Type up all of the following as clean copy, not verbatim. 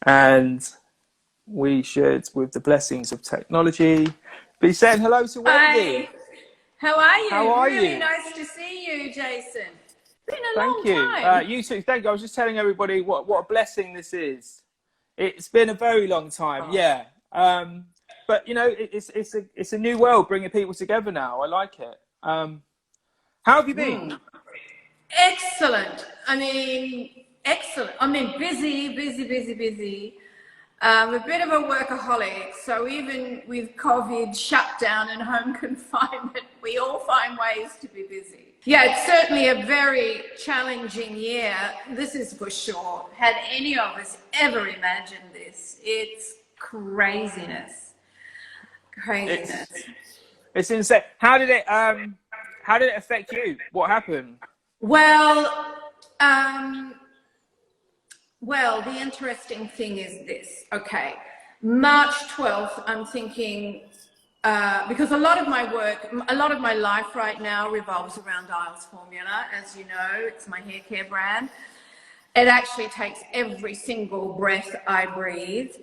and we should, with the blessings of technology, be saying hello to Wendy. Hi, how are How you? are Really you? nice to see you, Jason. Been a Thank long you. time. You too. Thank you. I was just telling everybody what a blessing this is. It's been a very long time, Oh. yeah. But you know, it's a new world bringing people together now. I like it. How have you been? Excellent. Excellent. Busy, busy, busy, busy. A bit of a workaholic. So even with COVID shutdown and home confinement, we all find ways to be busy. Yeah, it's certainly a very challenging year. This is for sure. Had any of us ever imagined this? It's craziness. Craziness. It's insane. How did it affect you? What happened? Well, um, well, the interesting thing is this. Okay, March 12th, I'm thinking, because a lot of my work, a lot of my life right now revolves around Iles Formula. As you know, it's my hair care brand. It actually takes every single breath I breathe.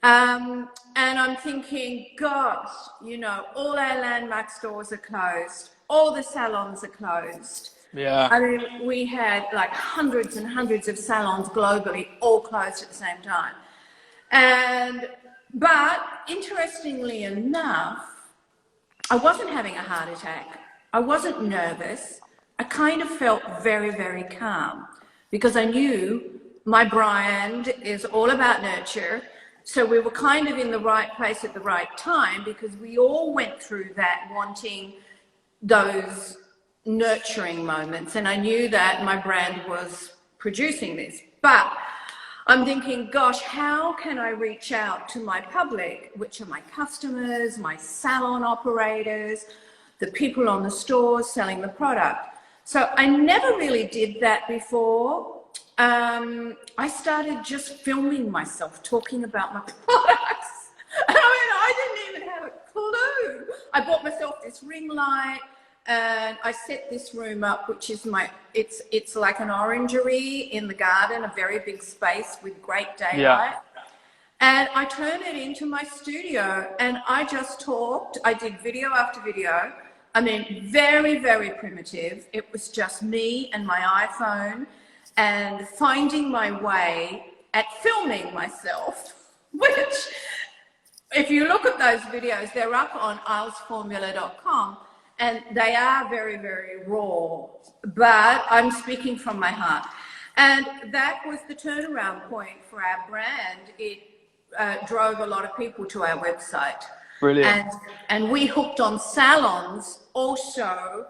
And I'm thinking, gosh, you know, all our landmark stores are closed. All the salons are closed. Yeah. I mean, we had like hundreds and hundreds of salons globally, all closed at the same time. But interestingly enough, I wasn't having a heart attack. I wasn't nervous. I kind of felt very, very calm because I knew my brand is all about nurture. So we were kind of in the right place at the right time because we all went through that wanting those nurturing moments. And I knew that my brand was producing this. But I'm thinking, gosh, how can I reach out to my public, which are my customers, my salon operators, the people on the stores selling the product? So I never really did that before. I started just filming myself talking about my products. I didn't even have a clue. I bought myself this ring light. And I set this room up, which is it's like an orangery in the garden, a very big space with great daylight. Yeah. And I turned it into my studio and I just talked. I did video after video. I mean, very, very primitive. It was just me and my iPhone and finding my way at filming myself, which if you look at those videos, they're up on ilesformula.com. And they are very, very raw, but I'm speaking from my heart. And that was the turnaround point for our brand. It drove a lot of people to our website. Brilliant. And we hooked on salons also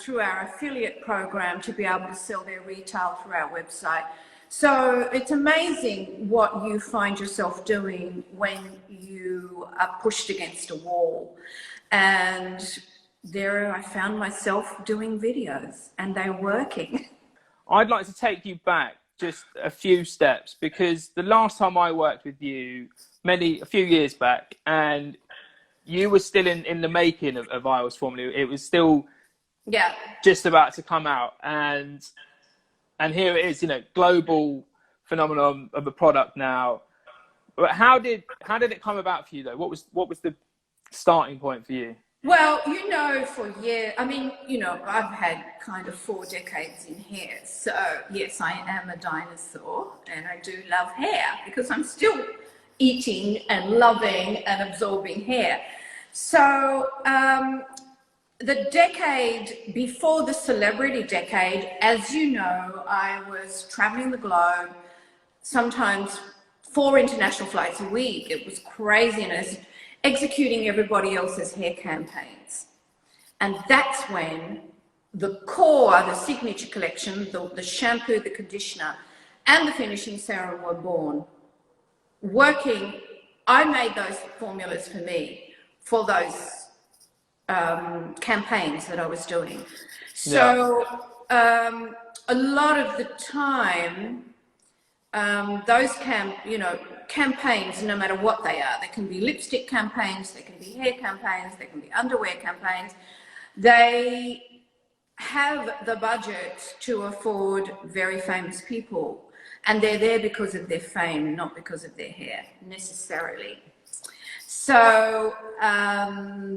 through our affiliate program to be able to sell their retail through our website. So it's amazing what you find yourself doing when you are pushed against a wall. And there I found myself doing videos and they're working. I'd like to take you back just a few steps because the last time I worked with you, a few years back, and you were still in the making of Iles Formula. It was still just about to come out, and here it is, you know, global phenomenon of a product now. But how did it come about for you though? What was the starting point for you? Well, you know, for years, I mean, you know, I've had kind of 4 decades in hair. So yes, I am a dinosaur and I do love hair because I'm still eating and loving and absorbing hair. So the decade before the celebrity decade, as you know, I was traveling the globe, sometimes 4 international flights a week. It was craziness, executing everybody else's hair campaigns. And that's when the core, the signature collection, the shampoo, the conditioner, and the finishing serum were born. I made those formulas for me, for those campaigns that I was doing. So a lot of the time, those campaigns, no matter what they are, they can be lipstick campaigns, they can be hair campaigns, they can be underwear campaigns. They have the budget to afford very famous people. and they're there because of their fame, not because of their hair necessarily. So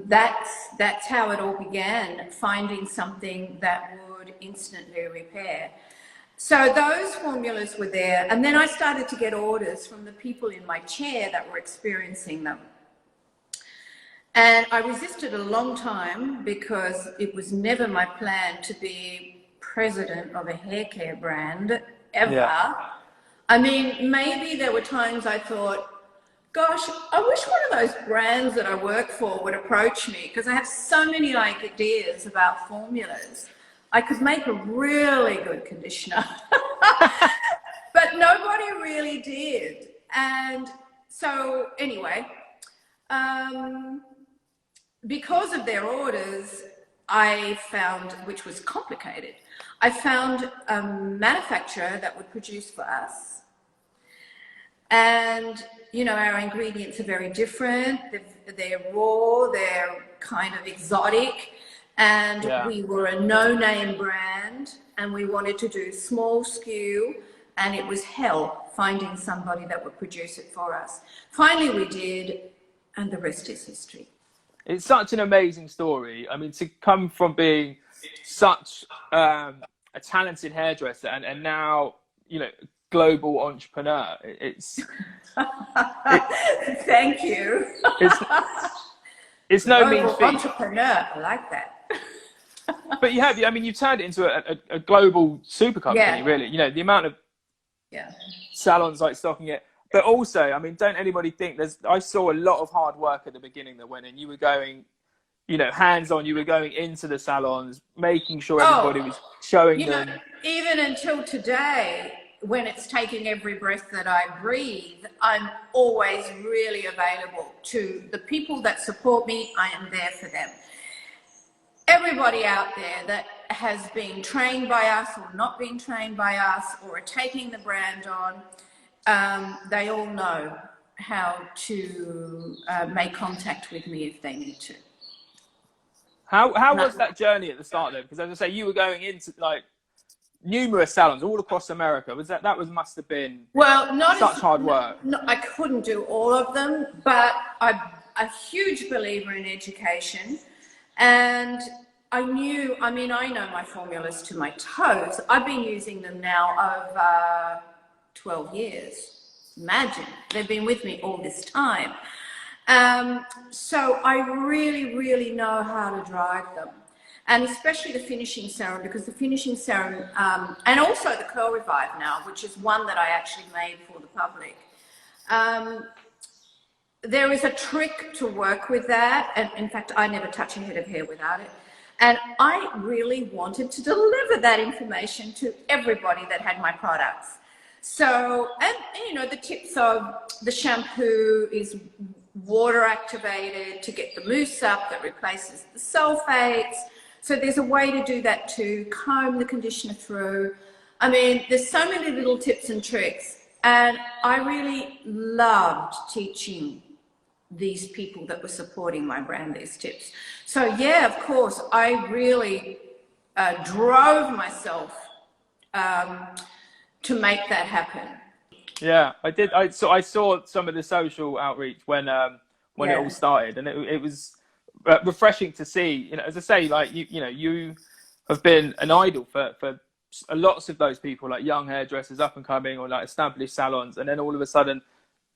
that's how it all began, finding something that would instantly repair. So those formulas were there, and then I started to get orders from the people in my chair that were experiencing them. And I resisted a long time because it was never my plan to be president of a hair care brand, ever. Yeah. I mean, maybe there were times I thought, gosh, I wish one of those brands that I work for would approach me, because I have so many ideas about formulas. I could make a really good conditioner, but nobody really did. And so anyway, because of their orders, I found, which was complicated, I found a manufacturer that would produce for us. And, you know, our ingredients are very different. They're raw, they're kind of exotic. And we were a no-name brand, and we wanted to do small SKU, and it was hell finding somebody that would produce it for us. Finally we did, and the rest is history. It's such an amazing story. I mean, to come from being such a talented hairdresser and now, you know, global entrepreneur, it's thank you. It's no mean feat. Entrepreneur, I like that. But you turned it into a global super company, really. You know, the amount of salons like stocking it. But also, I mean, don't anybody think I saw a lot of hard work at the beginning that went in. You were going, you know, hands-on, you were going into the salons, making sure everybody was showing them. Know, even until today, when it's taking every breath that I breathe, I'm always really available to the people that support me. I am there for them. Everybody out there that has been trained by us or not been trained by us or are taking the brand on, they all know how to make contact with me if they need to. How was that journey at the start though? Because as I say, you were going into like numerous salons all across America. Must have been such hard work. No, I couldn't do all of them, but I'm a huge believer in education. And I know my formulas to my toes. I've been using them now over 12 years. Imagine, they've been with me all this time. So I really, really know how to drive them. And especially the finishing serum, because the finishing serum, and also the Curl Revive now, which is one that I actually made for the public. There is a trick to work with that. And in fact, I never touch a head of hair without it. And I really wanted to deliver that information to everybody that had my products. So, and you know, the tips of the shampoo is water activated to get the mousse up that replaces the sulfates. So there's a way to do that too, comb the conditioner through. I mean, there's so many little tips and tricks. And I really loved teaching these people that were supporting my brand these tips. So yeah, of course, I really drove myself to make that happen. Yeah, I did. I saw some of the social outreach when it all started, and it was refreshing to see. You know, as I say, like you have been an idol for lots of those people, like young hairdressers up and coming, or like established salons, and then all of a sudden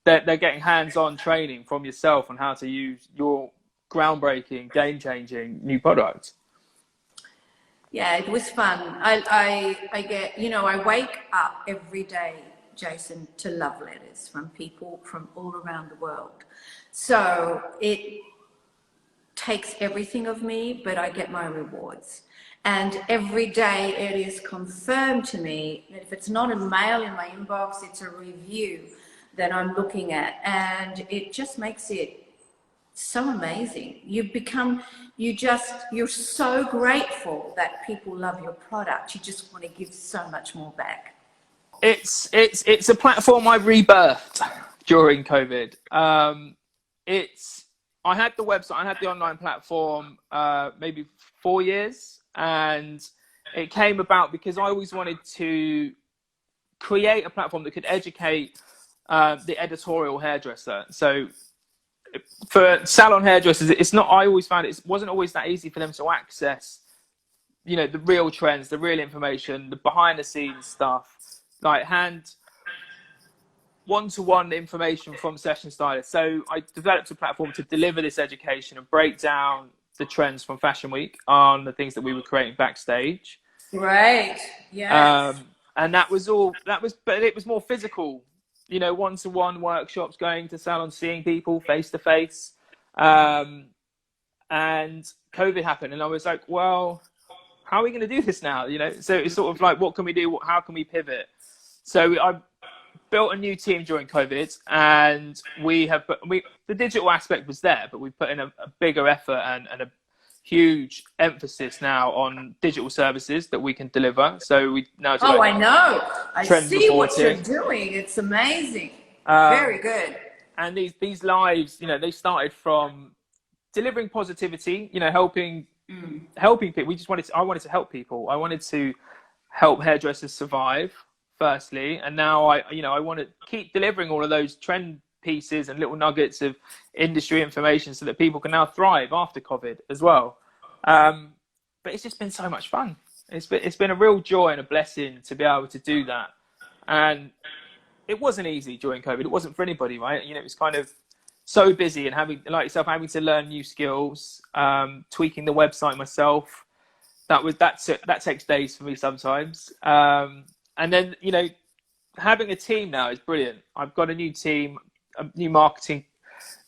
they're getting hands-on training from yourself on how to use your groundbreaking, game-changing new product. Yeah, it was fun. I get, you know, I wake up every day, Jason, to love letters from people from all around the world. So it takes everything of me, but I get my rewards. And every day it is confirmed to me that if it's not a mail in my inbox, it's a review that I'm looking at. And it just makes it so amazing. You're so grateful that people love your product. You just want to give so much more back. It's a platform I rebirthed during COVID. I had the website, I had the online platform maybe 4 years, and it came about because I always wanted to create a platform that could educate the editorial hairdresser. So for salon hairdressers, it's not, I always found it wasn't always that easy for them to access, you know, the real trends, the real information, the behind the scenes stuff, like one-to-one information from session stylists. So I developed a platform to deliver this education and break down the trends from Fashion Week on the things that we were creating backstage. Right. Yes. And but it was more physical, you know, one-to-one workshops, going to salons, seeing people face to face. And COVID happened, and I was like, well, how are we going to do this now? You know, so it's sort of like, what can we do? How can we pivot? So I built a new team during COVID, and the digital aspect was there, but we put in a bigger effort and a huge emphasis now on digital services that we can deliver. So we now do I know. I see reporting. What you're doing. It's amazing. Very good. And these lives, you know, they started from delivering positivity, you know, helping people. I wanted to help people. I wanted to help hairdressers survive, firstly, and now I want to keep delivering all of those trend pieces and little nuggets of industry information so that people can now thrive after COVID as well. But it's just been so much fun. It's been a real joy and a blessing to be able to do that. And it wasn't easy during COVID. It wasn't for anybody, right? You know, it was kind of so busy, and having to learn new skills, tweaking the website myself. That takes days for me sometimes. And then, you know, having a team now is brilliant. I've got a new team, a new marketing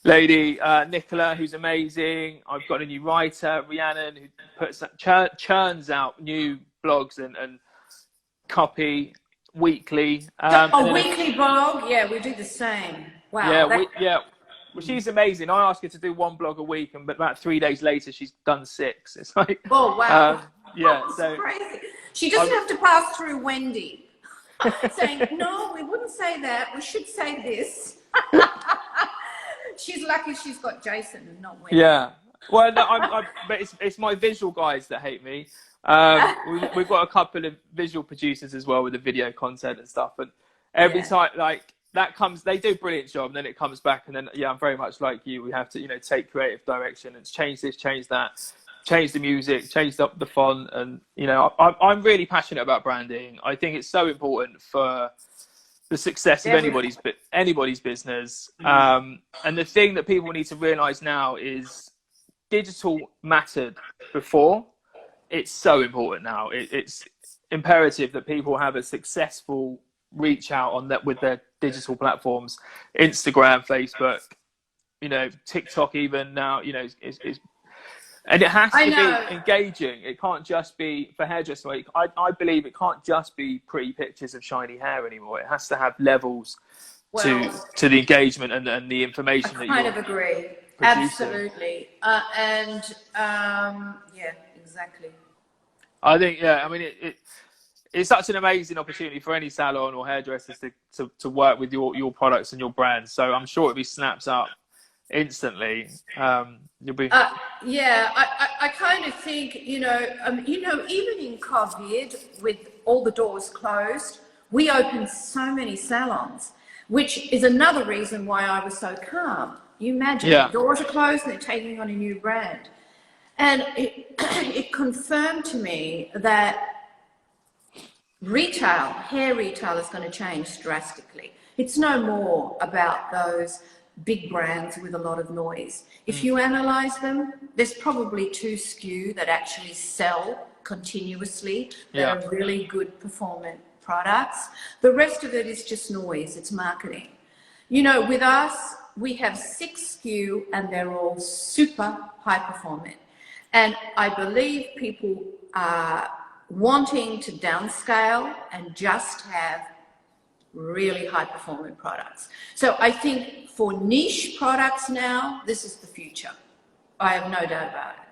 lady, Nicola, who's amazing. I've got a new writer, Rhiannon, who churns out new blogs and copy weekly. Weekly blog? Yeah, we do the same. Wow. Yeah. Well, she's amazing. I ask her to do one blog a week, and about 3 days later, she's done 6. It's like, oh wow, so crazy. She doesn't have to pass through Wendy, saying, "No, we wouldn't say that. We should say this." She's lucky she's got Jason and not Wendy. Yeah. Well, no, but it's my visual guys that hate me. We've got a couple of visual producers as well with the video content and stuff, and every time like that comes, they do a brilliant job, and then it comes back, and then I'm very much like you. We have to, you know, take creative direction and change this, change that, change the music, change up the font, and you know, I'm really passionate about branding. I think it's so important for the success of anybody's business. And the thing that people need to realize now is digital mattered before. It's so important now. It's imperative that people have a successful reach out on that with their digital platforms, Instagram, Facebook, you know, TikTok even now, you know, and it has to be engaging. It can't just be for hairdressing. I believe it can't just be pretty pictures of shiny hair anymore. It has to have levels to the engagement and the information that you kind of agree. Absolutely. Yeah, exactly. I think, I mean, it's such an amazing opportunity for any salon or hairdressers to work with your products and your brand. So I'm sure it'll be snapped up instantly. You'll be. I kind of think, you know, even in COVID, with all the doors closed, we opened so many salons, which is another reason why I was so calm. You imagine, the doors are closed and they're taking on a new brand. And it confirmed to me that hair retail is going to change drastically. It's no more about those big brands with a lot of noise. If you analyze them, there's probably 2 SKU that actually sell continuously, that are really good performant products. The rest of it is just noise, it's marketing. You know, with us, we have 6 SKU and they're all super high performant. And I believe people are wanting to downscale and just have really high performing products. So I think for niche products now, this is the future. I have no doubt about it.